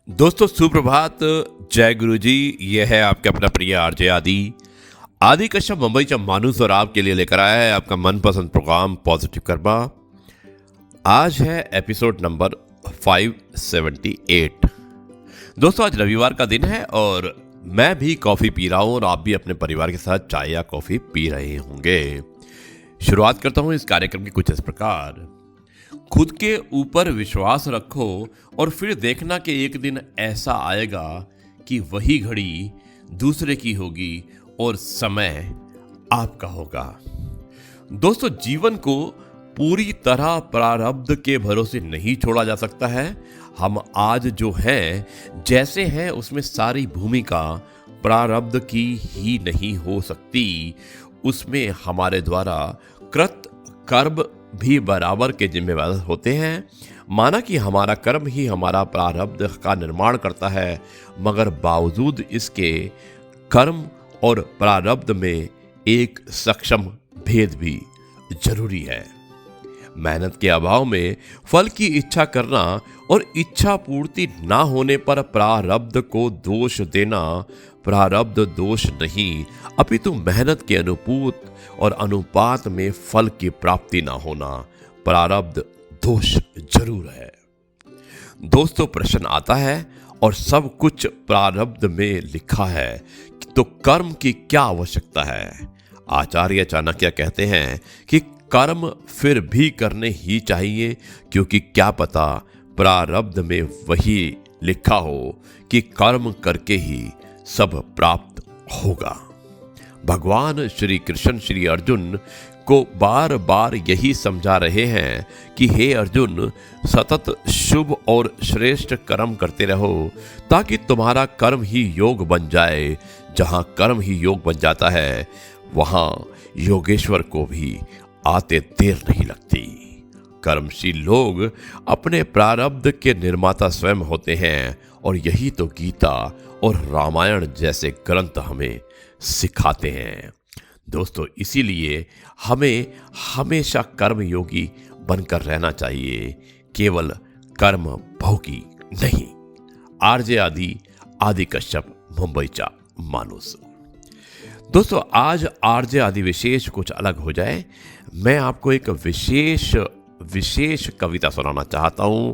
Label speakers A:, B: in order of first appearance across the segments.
A: दोस्तों सुप्रभात। जय गुरु जी। यह है आपके अपना प्रिय आरजे आदि आदि कश्यप मुंबई का मानुस और आपके लिए लेकर आया है आपका मनपसंद प्रोग्राम पॉजिटिव कर्मा। आज है एपिसोड नंबर 578। दोस्तों आज रविवार का दिन है और मैं भी कॉफ़ी पी रहा हूँ और आप भी अपने परिवार के साथ चाय या कॉफ़ी पी रहे होंगे। शुरुआत करता हूँ इस कार्यक्रम की कुछ इस प्रकार। खुद के ऊपर विश्वास रखो और फिर देखना कि एक दिन ऐसा आएगा कि वही घड़ी दूसरे की होगी और समय आपका होगा। दोस्तों जीवन को पूरी तरह प्रारब्ध के भरोसे नहीं छोड़ा जा सकता है। हम आज जो हैं जैसे हैं उसमें सारी भूमिका प्रारब्ध की ही नहीं हो सकती। उसमें हमारे द्वारा कृत कर्म भी बराबर के जिम्मेवार होते हैं। माना कि हमारा कर्म ही हमारा प्रारब्ध का निर्माण करता है, मगर बावजूद इसके कर्म और प्रारब्ध में एक सक्षम भेद भी जरूरी है। मेहनत के अभाव में फल की इच्छा करना और इच्छा पूर्ति ना होने पर प्रारब्ध को दोष देना प्रारब्ध दोष नहीं, अपितु मेहनत के अनुपूत और अनुपात में फल की प्राप्ति ना होना प्रारब्ध दोष जरूर है। दोस्तों प्रश्न आता है और सब कुछ प्रारब्ध में लिखा है तो कर्म की क्या आवश्यकता है। आचार्य चाणक्य कहते हैं कि कर्म फिर भी करने ही चाहिए, क्योंकि क्या पता प्रारब्ध में वही लिखा हो कि कर्म करके ही सब प्राप्त होगा। भगवान श्री कृष्ण श्री अर्जुन को बार बार यही समझा रहे हैं कि हे अर्जुन, सतत शुभ और श्रेष्ठ कर्म करते रहो ताकि तुम्हारा कर्म ही योग बन जाए। जहां कर्म ही योग बन जाता है वहां योगेश्वर को भी आते देर नहीं लगती। कर्मशील लोग अपने प्रारब्ध के निर्माता स्वयं होते हैं और यही तो गीता और रामायण जैसे ग्रंथ हमें सिखाते हैं। दोस्तों इसीलिए हमें हमेशा कर्मयोगी बनकर रहना चाहिए, केवल कर्म भोगी नहीं। आरजे आदि कश्यप मुंबई चा मानुस। दोस्तों आज आरजे आदि विशेष कुछ अलग हो जाए। मैं आपको एक विशेष कविता सुनाना चाहता हूं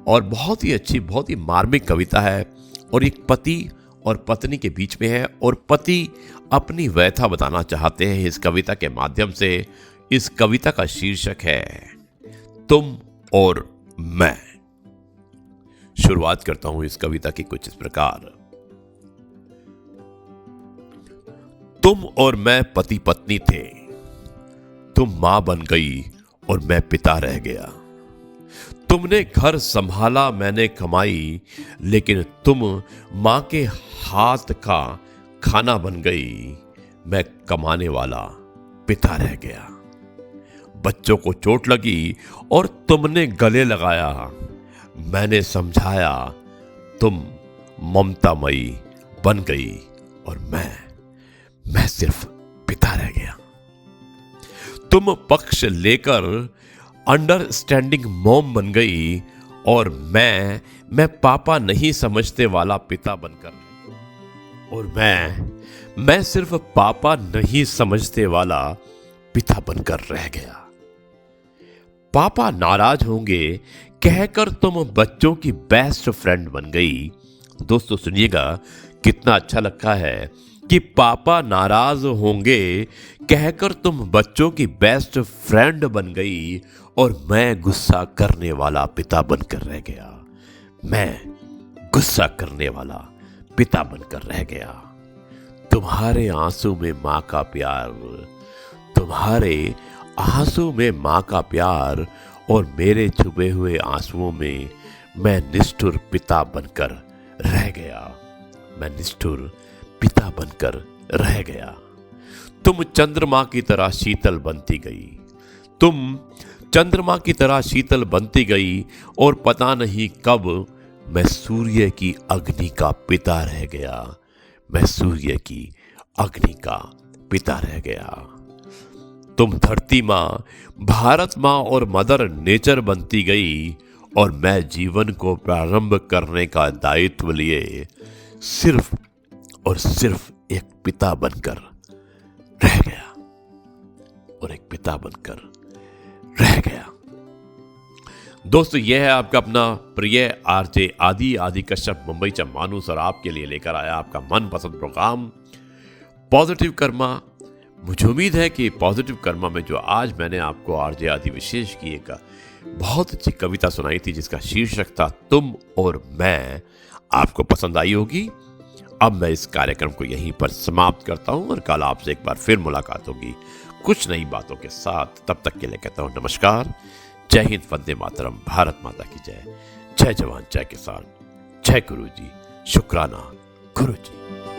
A: और बहुत ही अच्छी, बहुत ही मार्मिक कविता है और एक पति और पत्नी के बीच में है और पति अपनी व्यथा बताना चाहते हैं इस कविता के माध्यम से। इस कविता का शीर्षक है तुम और मैं। शुरुआत करता हूं इस कविता की कुछ इस प्रकार। तुम और मैं पति पत्नी थे, तुम मां बन गई और मैं पिता रह गया। तुमने घर संभाला मैंने कमाई, लेकिन तुम मां के हाथ का खाना बन गई, मैं कमाने वाला पिता रह गया। बच्चों को चोट लगी और तुमने गले लगाया, मैंने समझाया, तुम ममतामयी बन गई और मैं सिर्फ पिता रह गया। तुम पक्ष लेकर अंडरस्टैंडिंग मॉम बन गई और मैं पापा नहीं समझते वाला पिता बनकर, और मैं सिर्फ पापा नहीं समझते वाला पिता बनकर रह गया। पापा नाराज होंगे कहकर तुम बच्चों की बेस्ट फ्रेंड बन गई। दोस्तों सुनिएगा कितना अच्छा लगता है कि पापा नाराज होंगे कहकर तुम बच्चों की बेस्ट फ्रेंड बन गई और मैं गुस्सा करने वाला पिता बनकर रह गया। मैं गुस्सा करने वाला पिता बनकर रह गया। तुम्हारे आंसू में मां का प्यार, तुम्हारे आंसू में मां का प्यार और मेरे छुपे हुए आंसुओं में मैं निष्ठुर पिता बनकर रह गया। मैं निष्ठुर पिता बनकर रह गया। तुम चंद्रमा की तरह शीतल बनती गई, तुम चंद्रमा की तरह शीतल बनती गई और पता नहीं कब मैं सूर्य की अग्नि का पिता रह गया। मैं सूर्य की अग्नि का पिता रह गया। तुम धरती माँ, भारत माँ और मदर नेचर बनती गई और मैं जीवन को प्रारंभ करने का दायित्व लिए सिर्फ और सिर्फ एक पिता बनकर रह गया और एक पिता बनकर रह गया। दोस्तों, यह है आपका अपना प्रिय आरजे आदि कश्यप मुंबई चा मानुस और आपके लिए लेकर आया आपका मनपसंद प्रोग्राम पॉजिटिव कर्मा। मुझे उम्मीद है कि पॉजिटिव कर्मा में जो आज मैंने आपको आरजे आदि विशेष की एक बहुत अच्छी कविता सुनाई थी जिसका शीर्षक था तुम और मैं, आपको पसंद आई होगी। अब मैं इस कार्यक्रम को यहीं पर समाप्त करता हूं और कल आपसे एक बार फिर मुलाकात होगी कुछ नई बातों के साथ। तब तक के लिए कहता हूं नमस्कार, जय हिंद, वंदे मातरम, भारत माता की जय, जय जवान जय किसान, जय गुरु जी, शुक्राना गुरु जी।